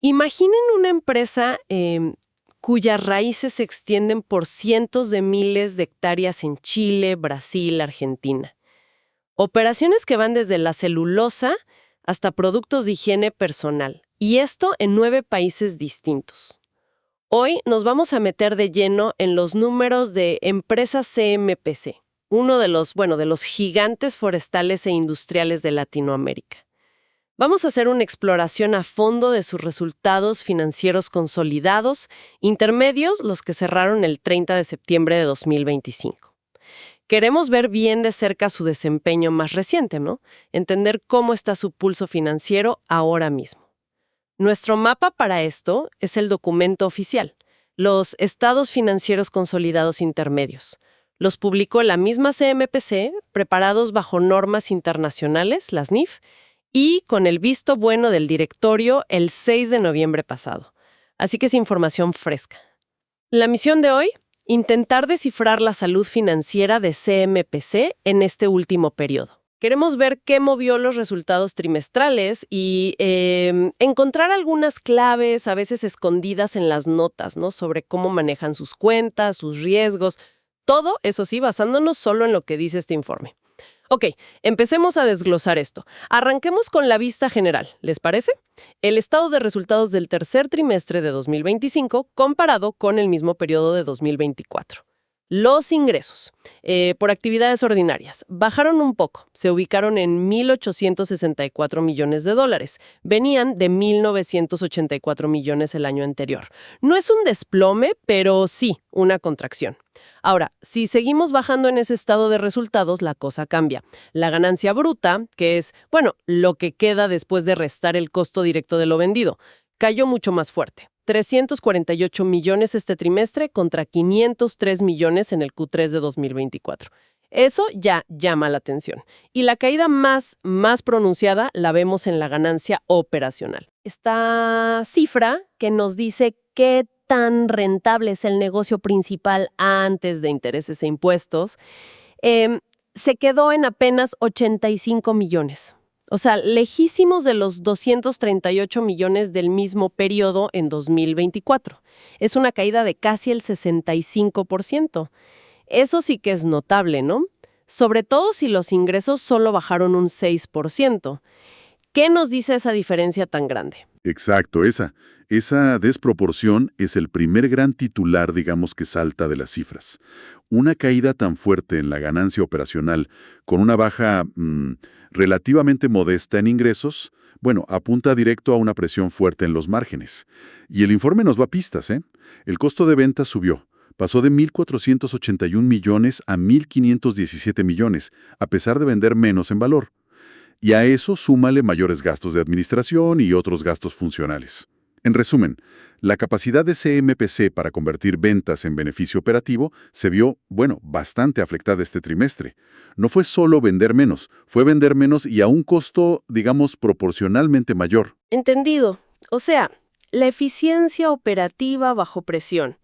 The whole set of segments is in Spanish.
Imaginen una empresa cuyas raíces se extienden por cientos de miles de hectáreas en Chile, Brasil, Argentina. Operaciones que van desde la celulosa hasta productos de higiene personal. Y esto en 9 países distintos. Hoy nos vamos a meter de lleno en los números de Empresa CMPC, uno de los gigantes forestales e industriales de Latinoamérica. Vamos a hacer una exploración a fondo de sus resultados financieros consolidados, intermedios, los que cerraron el 30 de septiembre de 2025. Queremos ver bien de cerca su desempeño más reciente, ¿no? Entender cómo está su pulso financiero ahora mismo. Nuestro mapa para esto es el documento oficial, los Estados Financieros Consolidados Intermedios. Los publicó la misma CMPC, preparados bajo normas internacionales, las NIF, y con el visto bueno del directorio el 6 de noviembre pasado. Así que es información fresca. La misión de hoy, intentar descifrar la salud financiera de CMPC en este último periodo. Queremos ver qué movió los resultados trimestrales y encontrar algunas claves, a veces escondidas en las notas, ¿no? Sobre cómo manejan sus cuentas, sus riesgos. Todo, eso sí, basándonos solo en lo que dice este informe. Ok, empecemos a desglosar esto. Arranquemos con la vista general, ¿les parece? El estado de resultados del tercer trimestre de 2025 comparado con el mismo periodo de 2024. Los ingresos, por actividades ordinarias, bajaron un poco, se ubicaron en $1,864 millones. Venían de 1,984 millones el año anterior. No es un desplome, pero sí una contracción. Ahora, si seguimos bajando en ese estado de resultados, la cosa cambia. La ganancia bruta, que es, lo que queda después de restar el costo directo de lo vendido, cayó mucho más fuerte. 348 millones este trimestre contra 503 millones en el Q3 de 2024. Eso ya llama la atención. Y la caída más pronunciada la vemos en la ganancia operacional. Esta cifra que nos dice qué tan rentable es el negocio principal antes de intereses e impuestos, se quedó en apenas 85 millones. O sea, lejísimos de los 238 millones del mismo periodo en 2024. Es una caída de casi el 65%. Eso sí que es notable, ¿no? Sobre todo si los ingresos solo bajaron un 6%. ¿Qué nos dice esa diferencia tan grande? Exacto, esa desproporción es el primer gran titular, digamos, que salta de las cifras. Una caída tan fuerte en la ganancia operacional, con una baja relativamente modesta en ingresos, apunta directo a una presión fuerte en los márgenes. Y el informe nos da pistas, ¿eh? El costo de ventas subió. Pasó de 1,481 millones a 1,517 millones, a pesar de vender menos en valor. Y a eso súmale mayores gastos de administración y otros gastos funcionales. En resumen, la capacidad de CMPC para convertir ventas en beneficio operativo se vio, bastante afectada este trimestre. No fue solo vender menos, fue vender menos y a un costo, digamos, proporcionalmente mayor. Entendido. O sea, la eficiencia operativa bajo presión.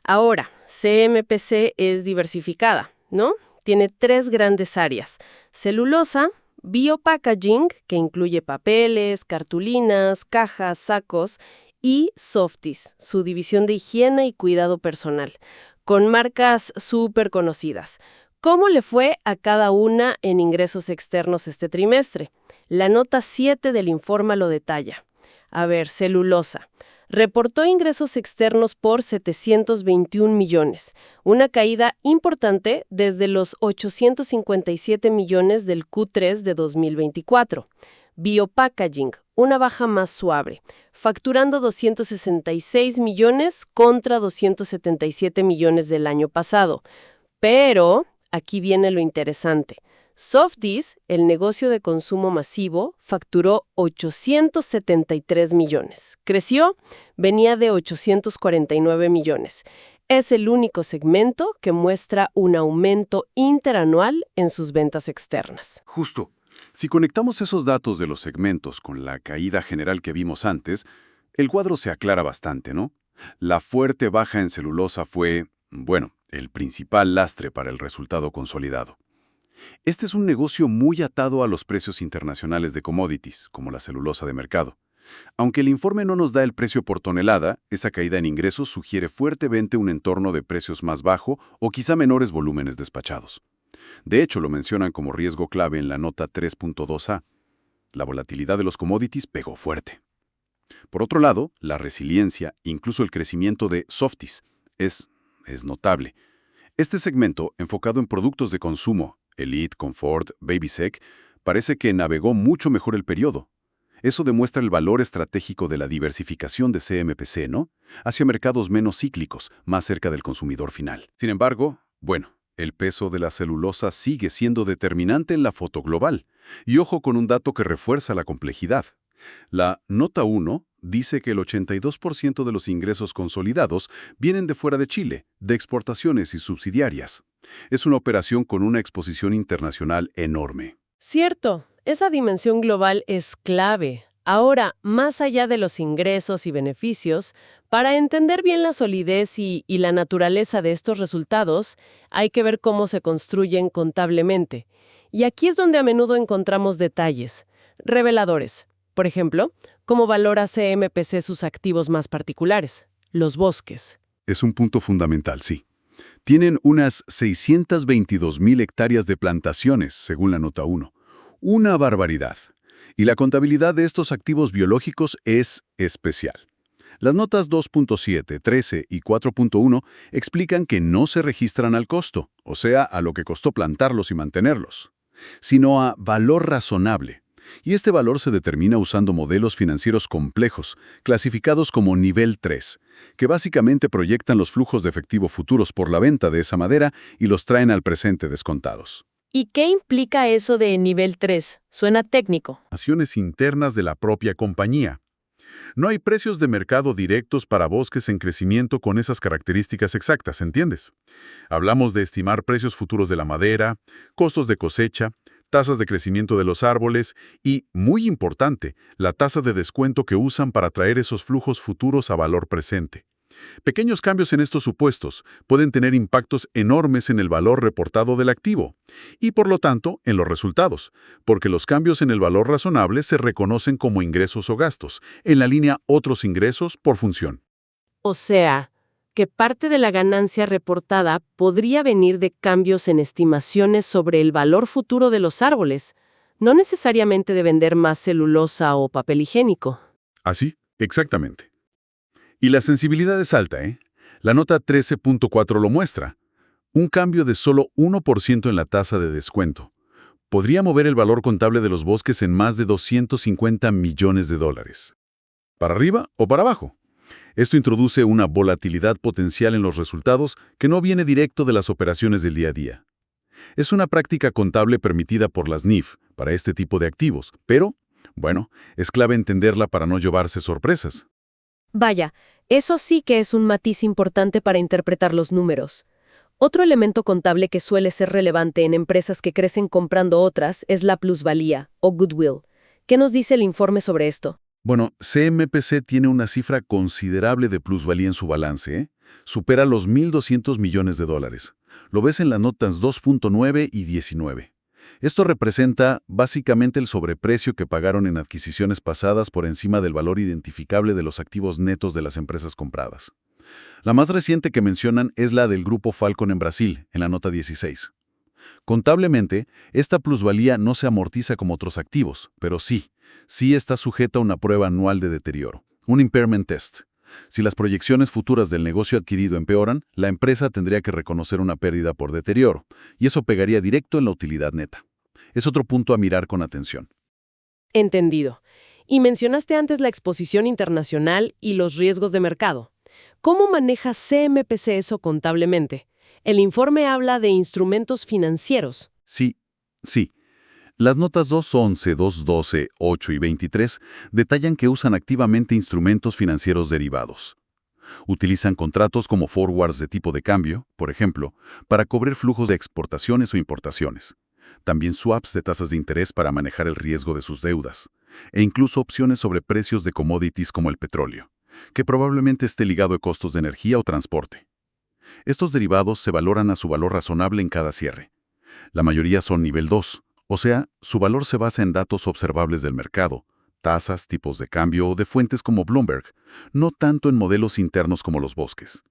Ahora, CMPC es diversificada, ¿no? Tiene 3 grandes áreas: celulosa, biopackaging, que incluye papeles, cartulinas, cajas, sacos, y Softis, su división de higiene y cuidado personal, con marcas súper conocidas. ¿Cómo le fue a cada una en ingresos externos este trimestre? La nota 7 del informe lo detalla. A ver, celulosa. Reportó ingresos externos por 721 millones, una caída importante desde los 857 millones del Q3 de 2024. Biopackaging, una baja más suave, facturando 266 millones contra 277 millones del año pasado. Pero aquí viene lo interesante. Softis, el negocio de consumo masivo, facturó 873 millones. Creció, venía de 849 millones. Es el único segmento que muestra un aumento interanual en sus ventas externas. Justo. Si conectamos esos datos de los segmentos con la caída general que vimos antes, el cuadro se aclara bastante, ¿no? La fuerte baja en celulosa fue, el principal lastre para el resultado consolidado. Este es un negocio muy atado a los precios internacionales de commodities, como la celulosa de mercado. Aunque el informe no nos da el precio por tonelada, esa caída en ingresos sugiere fuertemente un entorno de precios más bajo o quizá menores volúmenes despachados. De hecho, lo mencionan como riesgo clave en la nota 3.2a. La volatilidad de los commodities pegó fuerte. Por otro lado, la resiliencia, incluso el crecimiento de softies, es notable. Este segmento, enfocado en productos de consumo, Elite, Comfort, Babysec, parece que navegó mucho mejor el periodo. Eso demuestra el valor estratégico de la diversificación de CMPC, ¿no? Hacia mercados menos cíclicos, más cerca del consumidor final. Sin embargo, el peso de la celulosa sigue siendo determinante en la foto global. Y ojo con un dato que refuerza la complejidad. La nota 1 dice que el 82% de los ingresos consolidados vienen de fuera de Chile, de exportaciones y subsidiarias. Es una operación con una exposición internacional enorme. Cierto, esa dimensión global es clave. Ahora, más allá de los ingresos y beneficios, para entender bien la solidez y la naturaleza de estos resultados, hay que ver cómo se construyen contablemente. Y aquí es donde a menudo encontramos detalles reveladores. Por ejemplo, cómo valora CMPC sus activos más particulares, los bosques. Es un punto fundamental, sí. Tienen unas 622.000 hectáreas de plantaciones, según la nota 1. Una barbaridad. Y la contabilidad de estos activos biológicos es especial. Las notas 2.7, 13 y 4.1 explican que no se registran al costo, o sea, a lo que costó plantarlos y mantenerlos, sino a valor razonable. Y este valor se determina usando modelos financieros complejos, clasificados como nivel 3, que básicamente proyectan los flujos de efectivo futuros por la venta de esa madera y los traen al presente descontados. ¿Y qué implica eso de nivel 3? Suena técnico. Acciones internas de la propia compañía. No hay precios de mercado directos para bosques en crecimiento con esas características exactas, ¿entiendes? Hablamos de estimar precios futuros de la madera, costos de cosecha, tasas de crecimiento de los árboles y, muy importante, la tasa de descuento que usan para traer esos flujos futuros a valor presente. Pequeños cambios en estos supuestos pueden tener impactos enormes en el valor reportado del activo y, por lo tanto, en los resultados, porque los cambios en el valor razonable se reconocen como ingresos o gastos, en la línea otros ingresos por función. O sea, que parte de la ganancia reportada podría venir de cambios en estimaciones sobre el valor futuro de los árboles, no necesariamente de vender más celulosa o papel higiénico. Así, exactamente. Y la sensibilidad es alta, ¿eh? La nota 13.4 lo muestra. Un cambio de solo 1% en la tasa de descuento podría mover el valor contable de los bosques en más de $250 millones. ¿Para arriba o para abajo? Esto introduce una volatilidad potencial en los resultados que no viene directo de las operaciones del día a día. Es una práctica contable permitida por las NIF para este tipo de activos, pero, es clave entenderla para no llevarse sorpresas. Vaya, eso sí que es un matiz importante para interpretar los números. Otro elemento contable que suele ser relevante en empresas que crecen comprando otras es la plusvalía, o goodwill. ¿Qué nos dice el informe sobre esto? CMPC tiene una cifra considerable de plusvalía en su balance, ¿eh? Supera los $1.200 millones. Lo ves en las notas 2.9 y 19. Esto representa básicamente el sobreprecio que pagaron en adquisiciones pasadas por encima del valor identificable de los activos netos de las empresas compradas. La más reciente que mencionan es la del Grupo Falcon en Brasil, en la nota 16. Contablemente, esta plusvalía no se amortiza como otros activos, pero sí está sujeta a una prueba anual de deterioro, un impairment test. Si las proyecciones futuras del negocio adquirido empeoran, la empresa tendría que reconocer una pérdida por deterioro, y eso pegaría directo en la utilidad neta. Es otro punto a mirar con atención. Entendido. Y mencionaste antes la exposición internacional y los riesgos de mercado. ¿Cómo maneja CMPC eso contablemente? El informe habla de instrumentos financieros. Sí. Las notas 2.11, 2.12, 8 y 23 detallan que usan activamente instrumentos financieros derivados. Utilizan contratos como forwards de tipo de cambio, por ejemplo, para cubrir flujos de exportaciones o importaciones. También swaps de tasas de interés para manejar el riesgo de sus deudas. E incluso opciones sobre precios de commodities como el petróleo, que probablemente esté ligado a costos de energía o transporte. Estos derivados se valoran a su valor razonable en cada cierre. La mayoría son nivel 2. O sea, su valor se basa en datos observables del mercado, tasas, tipos de cambio o de fuentes como Bloomberg, no tanto en modelos internos como los bosques.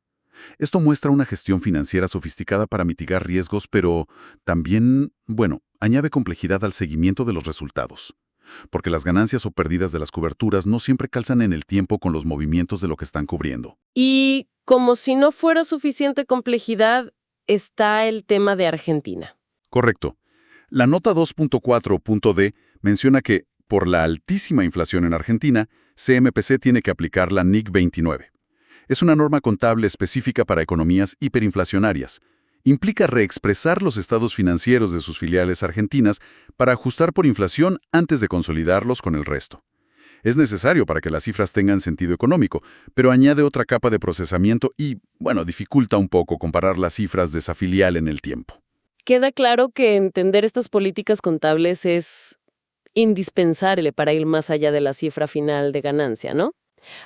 Esto muestra una gestión financiera sofisticada para mitigar riesgos, pero también, añade complejidad al seguimiento de los resultados. Porque las ganancias o pérdidas de las coberturas no siempre calzan en el tiempo con los movimientos de lo que están cubriendo. Y como si no fuera suficiente complejidad, está el tema de Argentina. Correcto. La nota 2.4.d menciona que, por la altísima inflación en Argentina, CMPC tiene que aplicar la NIC 29. Es una norma contable específica para economías hiperinflacionarias. Implica reexpresar los estados financieros de sus filiales argentinas para ajustar por inflación antes de consolidarlos con el resto. Es necesario para que las cifras tengan sentido económico, pero añade otra capa de procesamiento y, dificulta un poco comparar las cifras de esa filial en el tiempo. Queda claro que entender estas políticas contables es indispensable para ir más allá de la cifra final de ganancia, ¿no?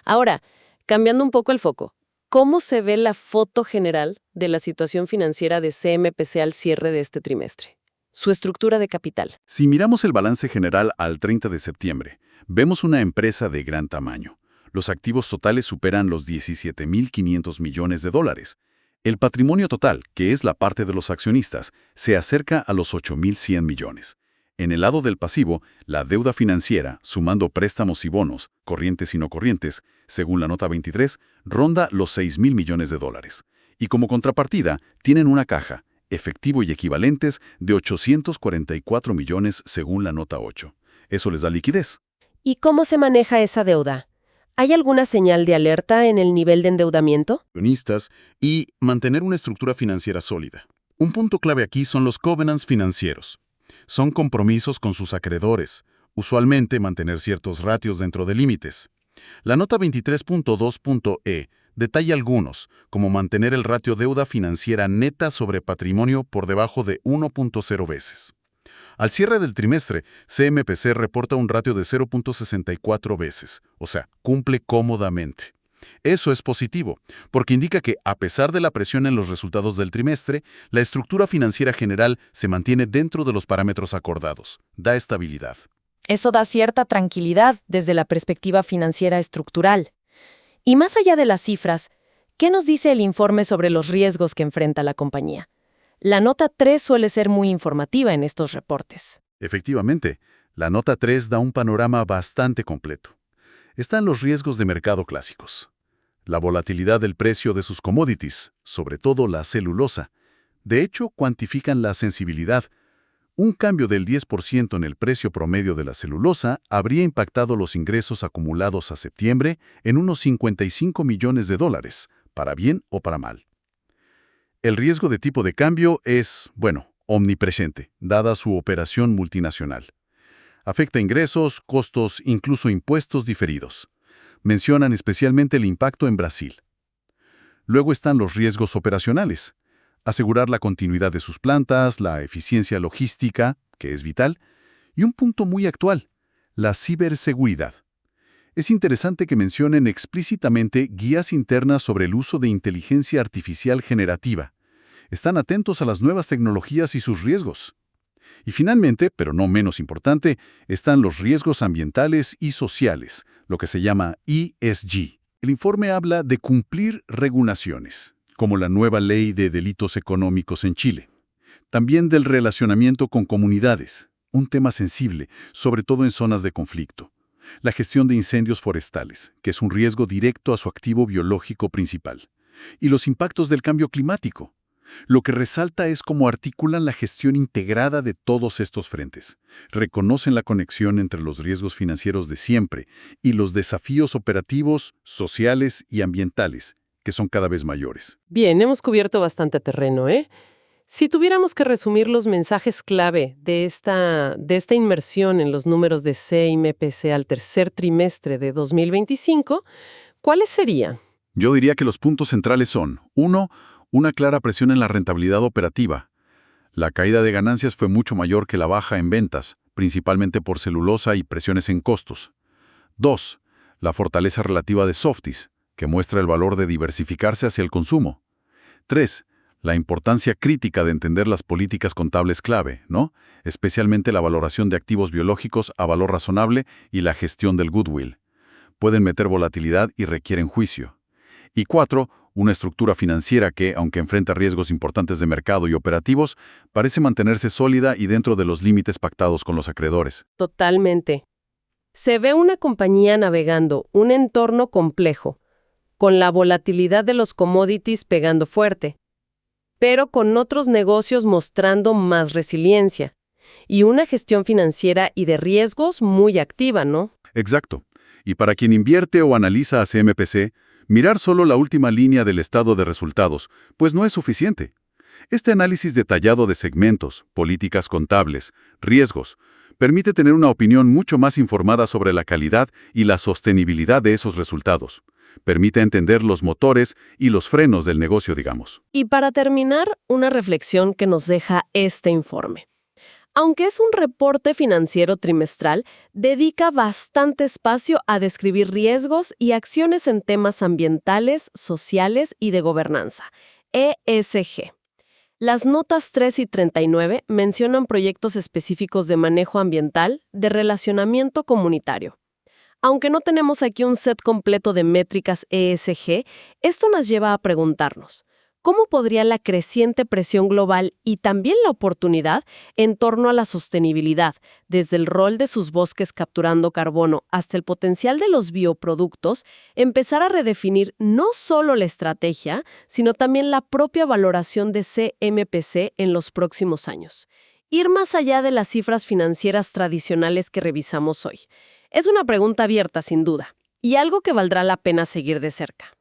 Ahora, cambiando un poco el foco, ¿cómo se ve la foto general de la situación financiera de CMPC al cierre de este trimestre? Su estructura de capital. Si miramos el balance general al 30 de septiembre, vemos una empresa de gran tamaño. Los activos totales superan los 17.500 millones de dólares. El patrimonio total, que es la parte de los accionistas, se acerca a los 8.100 millones. En el lado del pasivo, la deuda financiera, sumando préstamos y bonos, corrientes y no corrientes, según la nota 23, ronda los 6.000 millones de dólares. Y como contrapartida, tienen una caja, efectivo y equivalentes, de 844 millones según la nota 8. Eso les da liquidez. ¿Y cómo se maneja esa deuda? ¿Hay alguna señal de alerta en el nivel de endeudamiento? Y mantener una estructura financiera sólida. Un punto clave aquí son los covenants financieros. Son compromisos con sus acreedores, usualmente mantener ciertos ratios dentro de límites. La nota 23.2.e detalla algunos, como mantener el ratio deuda financiera neta sobre patrimonio por debajo de 1.0 veces. Al cierre del trimestre, CMPC reporta un ratio de 0.64 veces, o sea, cumple cómodamente. Eso es positivo, porque indica que, a pesar de la presión en los resultados del trimestre, la estructura financiera general se mantiene dentro de los parámetros acordados. Da estabilidad. Eso da cierta tranquilidad desde la perspectiva financiera estructural. Y más allá de las cifras, ¿qué nos dice el informe sobre los riesgos que enfrenta la compañía? La nota 3 suele ser muy informativa en estos reportes. Efectivamente, la nota 3 da un panorama bastante completo. Están los riesgos de mercado clásicos. La volatilidad del precio de sus commodities, sobre todo la celulosa. De hecho, cuantifican la sensibilidad. Un cambio del 10% en el precio promedio de la celulosa habría impactado los ingresos acumulados a septiembre en unos 55 millones de dólares, para bien o para mal. El riesgo de tipo de cambio es, omnipresente, dada su operación multinacional. Afecta ingresos, costos, incluso impuestos diferidos. Mencionan especialmente el impacto en Brasil. Luego están los riesgos operacionales. Asegurar la continuidad de sus plantas, la eficiencia logística, que es vital, y un punto muy actual, la ciberseguridad. Es interesante que mencionen explícitamente guías internas sobre el uso de inteligencia artificial generativa. Están atentos a las nuevas tecnologías y sus riesgos. Y finalmente, pero no menos importante, están los riesgos ambientales y sociales, lo que se llama ESG. El informe habla de cumplir regulaciones, como la nueva ley de delitos económicos en Chile. También del relacionamiento con comunidades, un tema sensible, sobre todo en zonas de conflicto. La gestión de incendios forestales, que es un riesgo directo a su activo biológico principal. Y los impactos del cambio climático. Lo que resalta es cómo articulan la gestión integrada de todos estos frentes. Reconocen la conexión entre los riesgos financieros de siempre y los desafíos operativos, sociales y ambientales, que son cada vez mayores. Bien, hemos cubierto bastante terreno, ¿eh? Si tuviéramos que resumir los mensajes clave de esta inmersión en los números de CMPC al tercer trimestre de 2025, ¿cuáles serían? Yo diría que los puntos centrales son: 1. Una clara presión en la rentabilidad operativa. La caída de ganancias fue mucho mayor que la baja en ventas, principalmente por celulosa y presiones en costos. 2. La fortaleza relativa de Softis, que muestra el valor de diversificarse hacia el consumo. 3. La importancia crítica de entender las políticas contables clave, ¿no? Especialmente la valoración de activos biológicos a valor razonable y la gestión del goodwill. Pueden meter volatilidad y requieren juicio. Y 4, una estructura financiera que, aunque enfrenta riesgos importantes de mercado y operativos, parece mantenerse sólida y dentro de los límites pactados con los acreedores. Totalmente. Se ve una compañía navegando un entorno complejo, con la volatilidad de los commodities pegando fuerte, pero con otros negocios mostrando más resiliencia, y una gestión financiera y de riesgos muy activa, ¿no? Exacto. Y para quien invierte o analiza a CMPC, mirar solo la última línea del estado de resultados, pues no es suficiente. Este análisis detallado de segmentos, políticas contables, riesgos, permite tener una opinión mucho más informada sobre la calidad y la sostenibilidad de esos resultados. Permite entender los motores y los frenos del negocio, digamos. Y para terminar, una reflexión que nos deja este informe. Aunque es un reporte financiero trimestral, dedica bastante espacio a describir riesgos y acciones en temas ambientales, sociales y de gobernanza, ESG. Las notas 3 y 39 mencionan proyectos específicos de manejo ambiental, de relacionamiento comunitario. Aunque no tenemos aquí un set completo de métricas ESG, esto nos lleva a preguntarnos, ¿cómo podría la creciente presión global y también la oportunidad en torno a la sostenibilidad, desde el rol de sus bosques capturando carbono hasta el potencial de los bioproductos, empezar a redefinir no solo la estrategia, sino también la propia valoración de CMPC en los próximos años? Ir más allá de las cifras financieras tradicionales que revisamos hoy. Es una pregunta abierta, sin duda, y algo que valdrá la pena seguir de cerca.